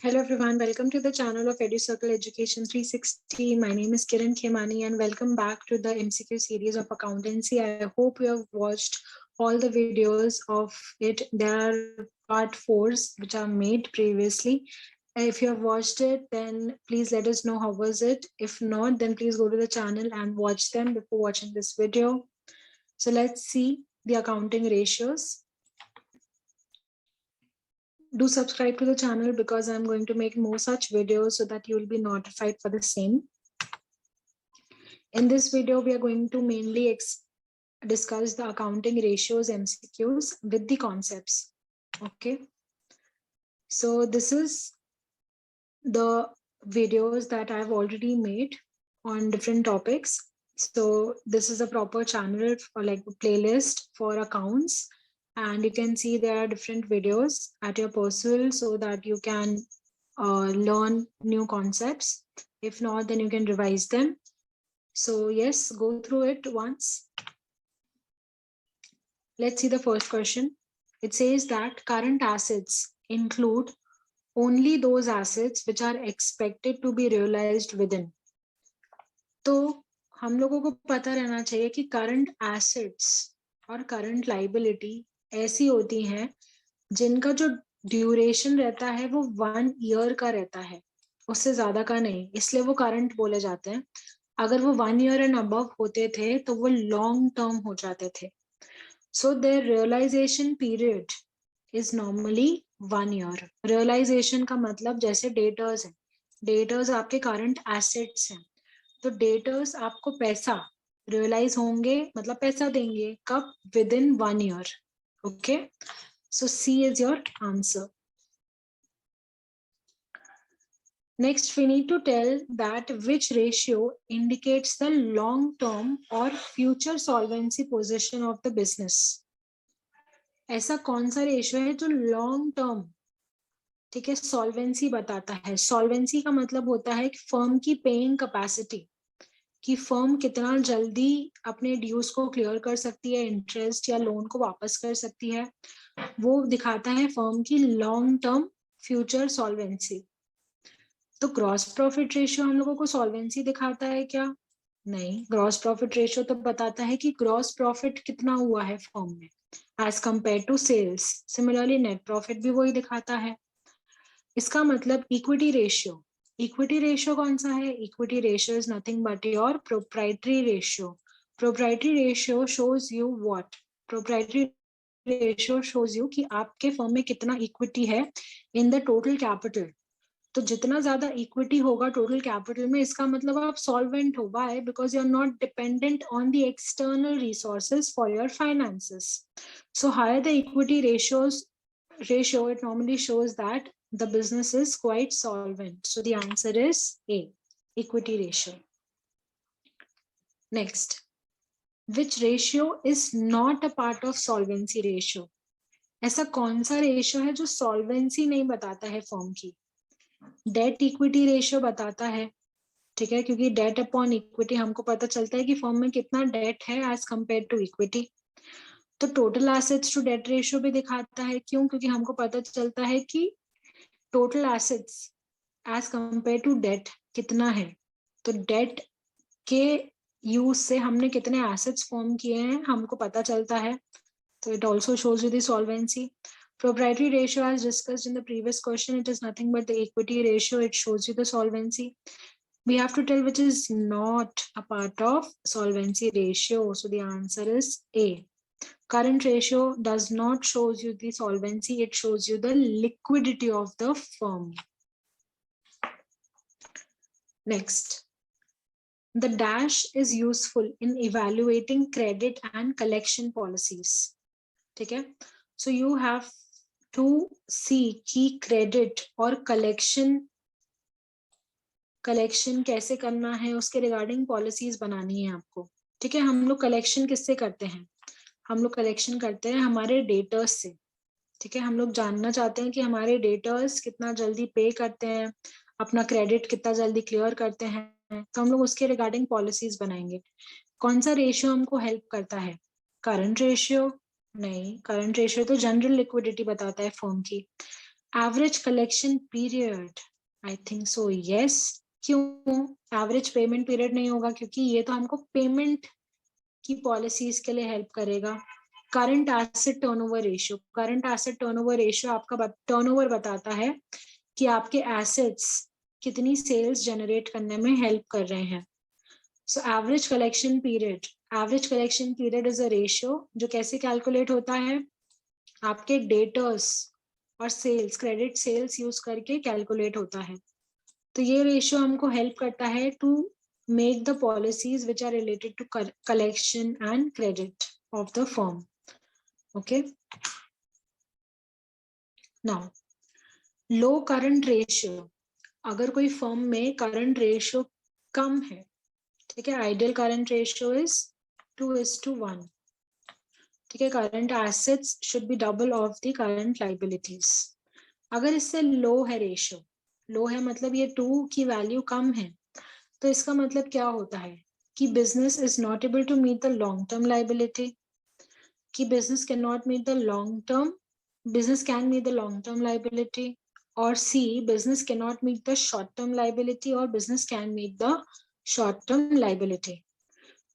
Hello everyone, welcome to the channel of EduCircle Education 360. My name is Kiran Khemani and welcome back to the MCQ series of accountancy. I hope you have watched all the videos of it. There are part 4s which are made previously. If you have watched it, then please let us know how was it. If not, then please go to the channel and watch them before watching this video. So let's see the accounting ratios. Do subscribe to the channel because I'm going to make more such videos so that you will be notified for the same. In this video, we are going to mainly discuss the accounting ratios MCQs with the concepts. Okay. So this is the videos that I've already made on different topics. So this is a proper channel or like a playlist for accounts. And you can see there are different videos at your personal so that you can learn new concepts. If not, then you can revise them. So yes, go through it once. Let's see the first question. It says that current assets include only those assets which are expected to be realized within. तो हम लोगों को पता रहना चाहिए कि current assets और current liability ऐसी होती हैं जिनका जो ड्यूरेशन रहता है वो 1 ईयर का रहता है, उससे ज्यादा का नहीं, इसलिए वो करंट बोले जाते हैं. अगर वो 1 ईयर एंड अबव होते थे तो वो लॉन्ग टर्म हो जाते थे. So there realisation period is normally 1 year. Realisation का मतलब जैसे डेटर्स है, डेटर्स आपके करंट एसेट्स हैं, तो डेटर्स आपको पैसा रियलाइज होंगे, मतलब पैसा देंगे कब? With in 1 year. Okay, so C is your answer. Next, we need to tell that which ratio indicates the long-term or future solvency position of the business. ऐसा कौन सा रेशियो है जो लॉन्ग टर्म, ठीक है, सॉल्वेंसी बताता है. Solvency का मतलब होता है कि फर्म की पेइंग कैपेसिटी, कि फर्म कितना जल्दी अपने ड्यूज को क्लियर कर सकती है, इंटरेस्ट या लोन को वापस कर सकती है, वो दिखाता है फर्म की लॉन्ग टर्म फ्यूचर सॉल्वेंसी. तो ग्रॉस प्रॉफिट रेशियो हम लोगों को सॉल्वेंसी दिखाता है क्या? नहीं. ग्रॉस प्रॉफिट रेशियो तो बताता है कि ग्रॉस प्रॉफिट कितना हुआ है फर्म में as compared to sales. Similarly net profit भी वही दिखाता है. इसका मतलब इक्विटी रेशियो, इक्विटी रेशियो कौन सा है? Equity ratio is nothing but your proprietary ratio. Proprietary ratio shows you what? Proprietary ratio shows you कि आपके फर्म में कितना इक्विटी है इन द टोटल कैपिटल. तो जितना ज्यादा इक्विटी होगा टोटल कैपिटल में, इसका मतलब आप सॉल्वेंट हो. Why? Because you are not dependent on the external resources for your finances. So higher the equity ratio, it normally shows that the business is quite solvent. So the answer is A, equity ratio. Next, which ratio is not a part of solvency ratio? ऐसा कौन सा ratio है जो solvency नहीं बताता है firm की? Debt equity ratio बताता है, ठीक है, क्योंकि डेट अपॉन इक्विटी हमको पता चलता है कि फर्म में कितना डेट है एज कंपेयर टू इक्विटी. तो total assets to debt ratio भी दिखाता है. क्यों? क्योंकि हमको पता चलता है कि total assets as compared to debt कितना है. तो डेट के यूज से हमने कितने एसेट्स फॉर्म किए हैं हमको पता चलता है. तो it also shows you the solvency. Proprietary ratio, as discussed in the previous question, it is nothing but the equity ratio. It shows you the solvency. We have to tell which is not a part of solvency ratio. So the answer is A. Current ratio does not shows you the solvency. It shows you the liquidity of the firm. Next, the dash is useful in evaluating credit and collection policies. ठीक है? So you have to see कि credit और collection कैसे करना है, उसके regarding policies बनानी है आपको. ठीक है? हम लोग कलेक्शन किससे करते हैं? हम लोग कलेक्शन करते हैं हमारे डेटर्स से. ठीक है? हम लोग जानना चाहते हैं कि हमारे डेटर्स कितना जल्दी पे करते हैं, अपना क्रेडिट कितना जल्दी क्लियर करते हैं, तो हम लोग उसके रिगार्डिंग पॉलिसीज बनाएंगे. कौन सा रेशियो हमको हेल्प करता है? Current ratio? नहीं. करंट रेशियो तो जनरल लिक्विडिटी बताता है फर्म की. Average collection period, I think so yes. क्यों एवरेज पेमेंट पीरियड नहीं होगा? क्योंकि ये तो हमको पेमेंट की पॉलिसीज के लिए हेल्प करेगा। Current asset turnover ratio, current asset turnover ratio आपका टर्नओवर बताता है कि आपके एसेट्स कितनी सेल्स जनरेट करने में हेल्प कर रहे हैं। So average collection period, average collection period is a ratio जो कैसे कैलकुलेट होता है? आपके डेटर्स और सेल्स, क्रेडिट सेल्स यूज करके कैलकुलेट होता है। तो ये रेशियो हमको हेल्प करता है to make the policies which are related to collection and credit of the firm. Okay. Now, low current ratio, अगर कोई फर्म में करंट रेशियो कम है, ठीक है, आइडियल करंट रेशियो इज 2:1, ठीक है, current assets should be double of the current liabilities. अगर इससे लो है रेशियो, लो है मतलब ये 2 की वैल्यू कम है, तो इसका मतलब क्या होता है कि business is not able to meet the long term liability, कि business can not meet the long term, business can meet the long term liability, और C business can not meet the short term liability और business can meet the short term liability.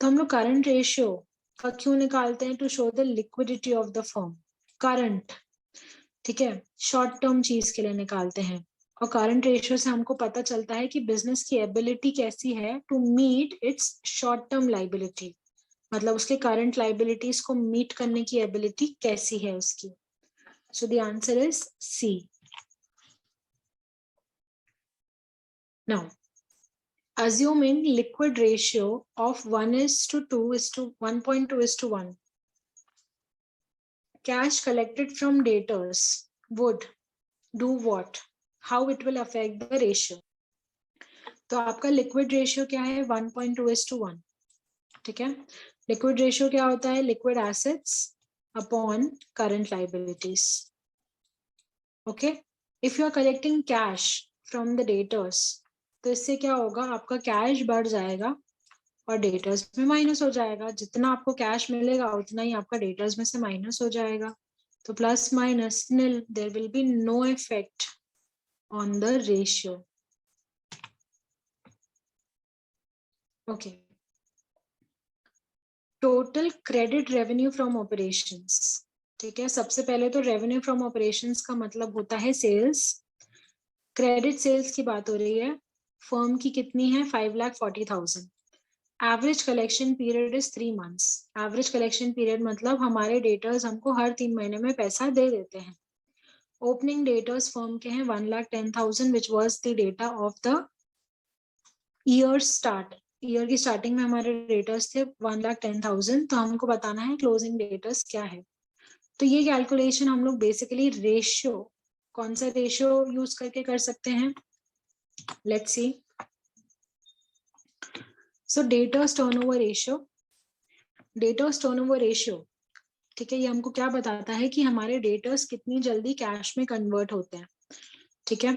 तो हम लोग current ratio का क्यों निकालते हैं? To show the liquidity of the firm. Current, ठीक है, शॉर्ट टर्म चीज के लिए निकालते हैं, और करंट रेशियो से हमको पता चलता है कि बिजनेस की एबिलिटी कैसी है to meet its short term liability, मतलब उसके करंट लाइबिलिटीज को मीट करने की एबिलिटी कैसी है उसकी। So the answer is C. Now assuming liquid ratio of 1:1.2:1, cash collected from debtors would do what? How it will affect the ratio? तो आपका लिक्विड रेशियो क्या है? 1.2:1, ठीक है। लिक्विड रेशियो क्या होता है? Liquid assets upon current liabilities. Okay, if you are collecting cash from the debtors, तो इससे क्या होगा? आपका कैश बढ़ जाएगा और डेटर्स में माइनस हो जाएगा। जितना आपको कैश मिलेगा उतना ही आपका डेटर्स में से माइनस हो जाएगा। तो plus minus nil, there will be no effect on the ratio. Okay, total credit revenue from operations, ठीक है। सबसे पहले तो रेवेन्यू फ्रॉम ऑपरेशंस का मतलब होता है सेल्स। क्रेडिट सेल्स की बात हो रही है, फर्म की कितनी है? 5,40,000। Average collection period is 3 months। Average collection period मतलब हमारे डेटर्स हमको हर 3 महीने में पैसा दे देते हैं। ओपनिंग डेटर्स फर्म के हैं 1,10,000 which was the data of the year start. Year की स्टार्टिंग में हमारे डेटर्स थे 1,10,000, तो हमको बताना है क्लोजिंग डेटर्स क्या है। तो ये कैलकुलेशन हम लोग बेसिकली रेशियो, कौन सा रेशियो यूज करके कर सकते हैं? Let's see. So debtors turnover ratio, debtors turnover ratio, ठीक है, ये हमको क्या बताता है कि हमारे डेटर्स कितनी जल्दी कैश में कन्वर्ट होते हैं, ठीक है।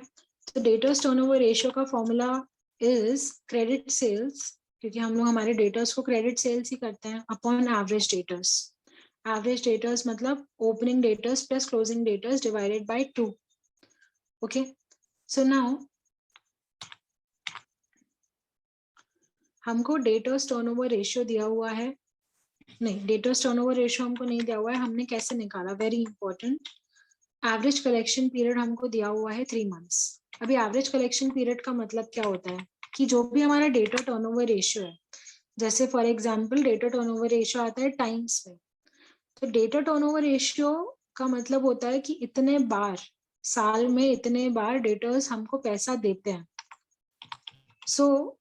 तो डेटर्स टर्नओवर रेशियो का फॉर्मूला इज क्रेडिट सेल्स, क्योंकि हम लोग हमारे डेटर्स को क्रेडिट सेल्स ही करते हैं, upon average debtors. Average debtors मतलब opening debtors plus closing debtors divided by 2। Okay, so now हमको डेटर्स टर्नओवर रेशियो दिया हुआ है, नहीं, डेटर्स टर्नओवर रेशियो हमको नहीं दिया हुआ है। हमने कैसे निकाला? Very important, average collection period हमको दिया हुआ है 3 months। अभी एवरेज कलेक्शन पीरियड का मतलब क्या होता है कि जो भी हमारा डेटा टर्नओवर रेशियो है, जैसे for example data turnover ratio आता है टाइम्स में, तो डेटा टर्नओवर रेशियो का मतलब होता है कि इतने बार साल में, इतने बार डेटर्स हमको पैसा देते हैं। सो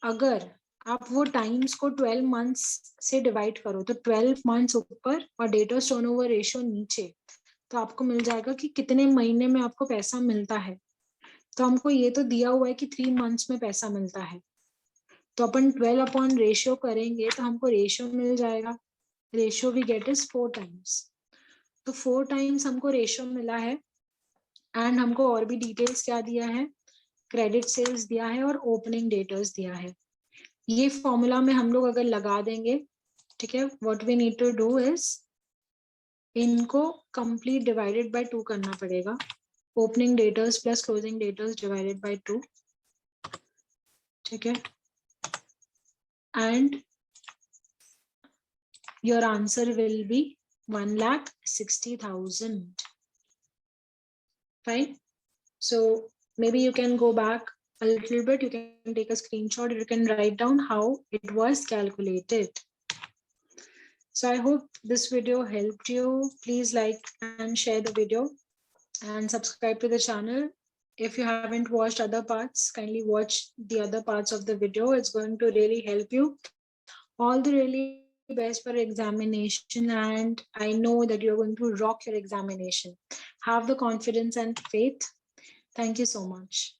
अगर आप वो टाइम्स को 12 months से डिवाइड करो, तो 12 months ऊपर और डेटर्स टर्नओवर रेशियो नीचे, तो आपको मिल जाएगा कि कितने महीने में आपको पैसा मिलता है। तो हमको ये तो दिया हुआ है कि 3 months में पैसा मिलता है, तो अपन 12 अपॉन रेशियो करेंगे तो हमको रेशियो मिल जाएगा। Ratio we get is 4 times। तो 4 times हमको रेशियो मिला है, एंड हमको और भी डिटेल्स क्या दिया है? क्रेडिट सेल्स दिया है और ओपनिंग डेटर्स दिया है। ये फॉर्मूला में हम लोग अगर लगा देंगे, ठीक है, what we need to do is इनको कंप्लीट डिवाइडेड बाय 2 करना पड़ेगा। opening debtors plus closing debtors divided by 2. Okay. And your answer will be 1,60,000. Fine. So maybe you can go back a little bit. You can take a screenshot. You can write down how it was calculated. So I hope this video helped you. Please like and share the video and subscribe to the channel. If you haven't watched other parts, kindly watch the other parts of the video. It's going to really help you. All the really best for examination, and I know that you're going to rock your examination. Have the confidence and faith. Thank you so much.